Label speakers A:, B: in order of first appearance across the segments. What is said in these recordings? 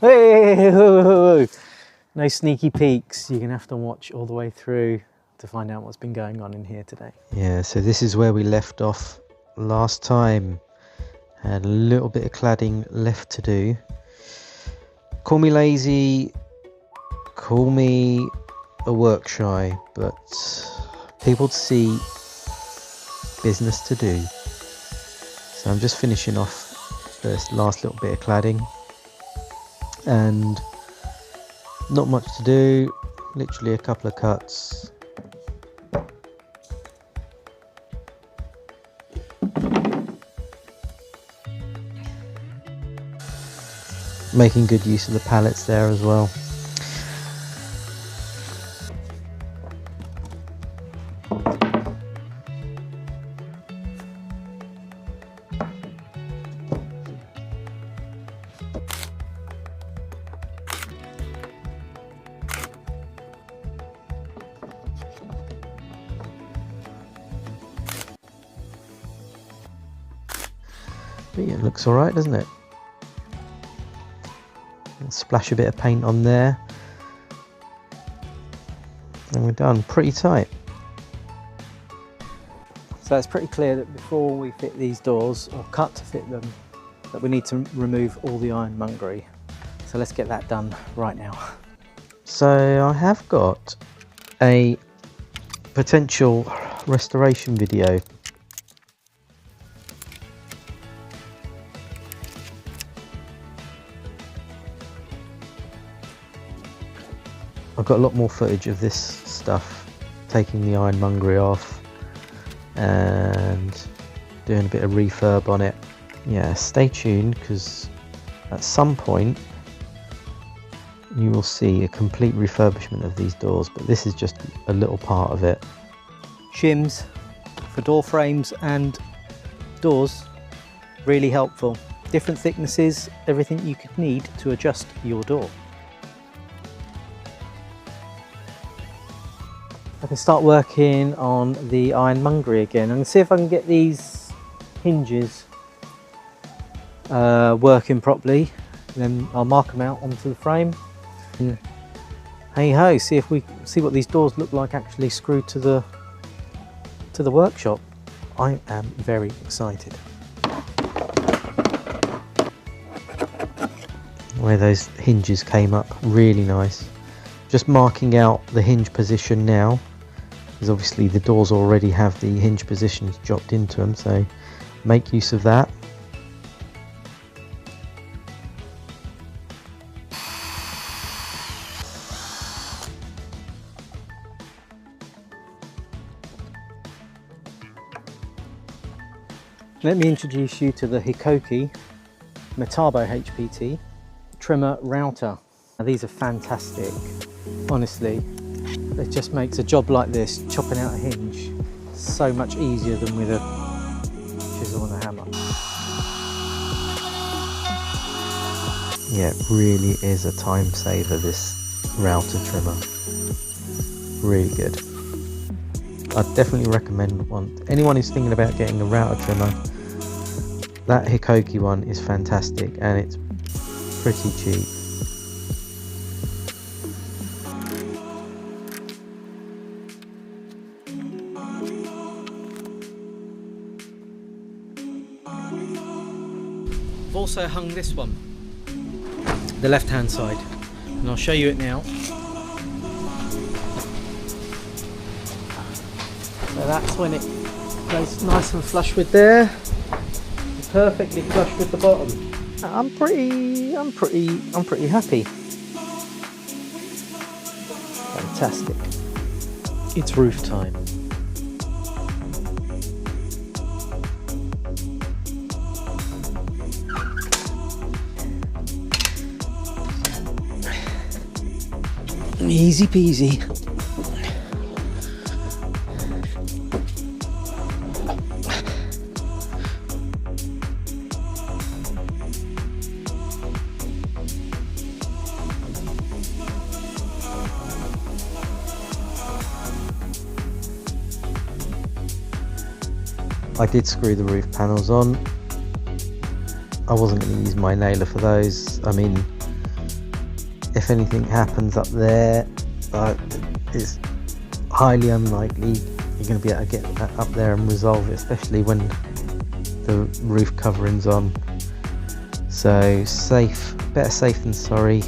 A: Hey, whoa, whoa, whoa. No sneaky peeks. You're gonna have to watch all the way through to find out what's been going on in here today. Yeah, so this is where we left off last time. Had a little bit of cladding left to do. Call me lazy, call me a work shy, but people to see, business to do. So I'm just finishing off this last little bit of cladding, and not much to do, literally a couple of cuts. Making good use of the pallets there as well. But yeah, it looks alright, doesn't it? Splash a bit of paint on there and we're done. Pretty tight. So it's pretty clear that before we fit these doors, or cut to fit them, that we need to remove all the ironmongery. So let's get that done right now. So I have got a potential restoration video. I've got a lot more footage of this stuff, taking the ironmongery off and doing a bit of refurb on it. Yeah, stay tuned, because at some point you will see a complete refurbishment of these doors, but this is just a little part of it. Shims for door frames and doors, really helpful. Different thicknesses, everything you could need to adjust your door. I can start working on the ironmongery again and see if I can get these hinges working properly. Then I'll mark them out onto the frame. And hey ho, see if we see what these doors look like actually screwed to the workshop. I am very excited. Where those hinges came up, really nice. Just marking out the hinge position now, because obviously the doors already have the hinge positions dropped into them, so make use of that. Let me introduce you to the Hikoki Metabo HPT trimmer router. Now, these are fantastic, honestly. It just makes a job like this, chopping out a hinge, so much easier than with a chisel and a hammer. Yeah, it really is a time saver, this router trimmer. Really good. I'd definitely recommend one. Anyone who's thinking about getting a router trimmer, that Hikoki one is fantastic and it's pretty cheap. I've also hung this one, the left hand side, and I'll show you it now. So that's when it goes nice and flush with there, perfectly flush with the bottom. I'm pretty happy. Fantastic. It's roof time. Easy peasy. I did screw the roof panels on. I wasn't going to use my nailer for those. I mean, if anything happens up there, it's highly unlikely you're going to be able to get that up there and resolve it, especially when the roof covering's on. So better safe than sorry.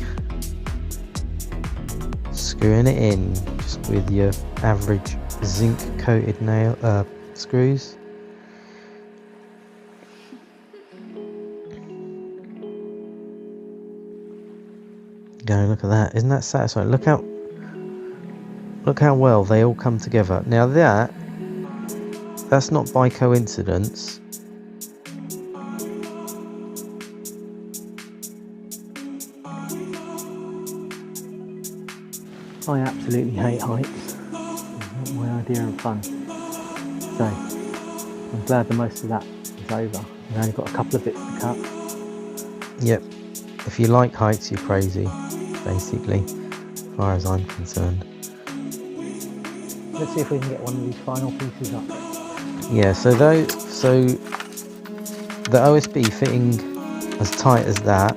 A: Screwing it in just with your average zinc coated nail screws. Go, look at that. Isn't that satisfying? Look how well they all come together. Now that's not by coincidence. I absolutely hate heights. It's not my idea of fun. So I'm glad the most of that is over. We've only got a couple of bits to cut. Yep. If you like heights, you're crazy, basically, as far as I'm concerned. Let's see if we can get one of these final pieces up. Yeah, so the OSB fitting as tight as that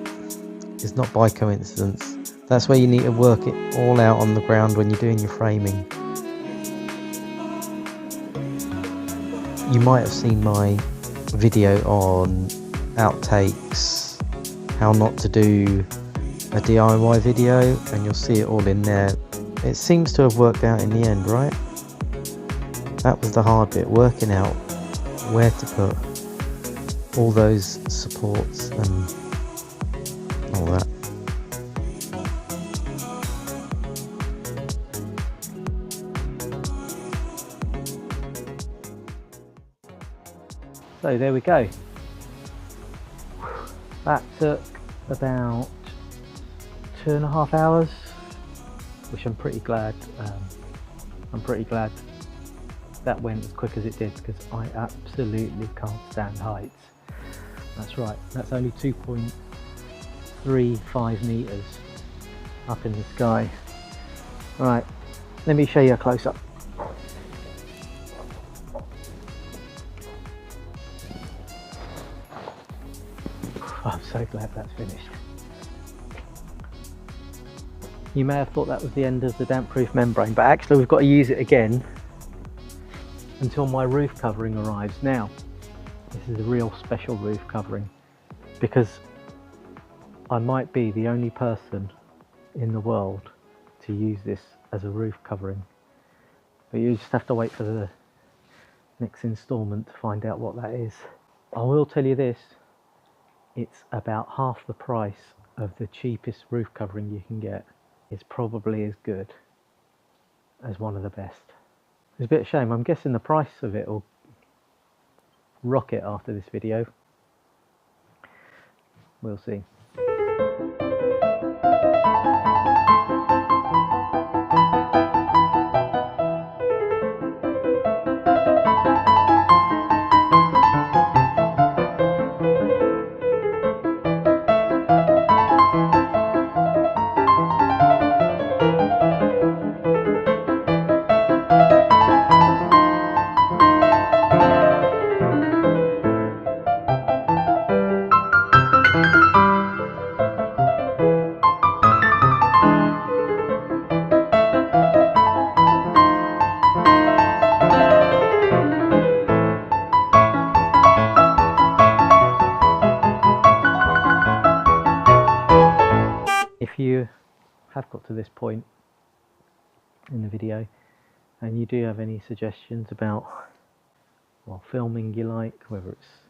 A: is not by coincidence. That's where you need to work it all out on the ground when you're doing your framing. You might have seen my video on outtakes, how not to do a DIY video, and you'll see it all in there. It seems to have worked out in the end, right? That was the hard bit, working out where to put all those supports and all that. So there we go. That took about 2.5 hours, which I'm pretty glad. That went as quick as it did, because I absolutely can't stand heights. That's right, that's only 2.35 meters up in the sky. All right, let me show you a close-up. I'm so glad that's finished. You may have thought that was the end of the damp-proof membrane, but actually we've got to use it again until my roof covering arrives. Now, this is a real special roof covering, because I might be the only person in the world to use this as a roof covering. But you just have to wait for the next instalment to find out what that is. I will tell you this, it's about half the price of the cheapest roof covering you can get. It's probably as good as one of the best. It's a bit of a shame. I'm guessing the price of it will rocket after this video. We'll see. If you have got to this point in the video and you do have any suggestions about filming you like, whether it's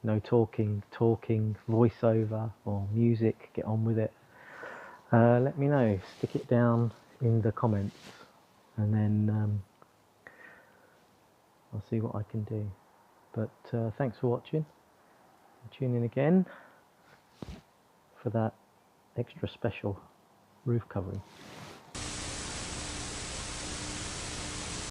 A: no talking, voiceover or music, get on with it, let me know. Stick it down in the comments, and then I'll see what I can do. But thanks for watching. Tune in again for that extra special roof covering.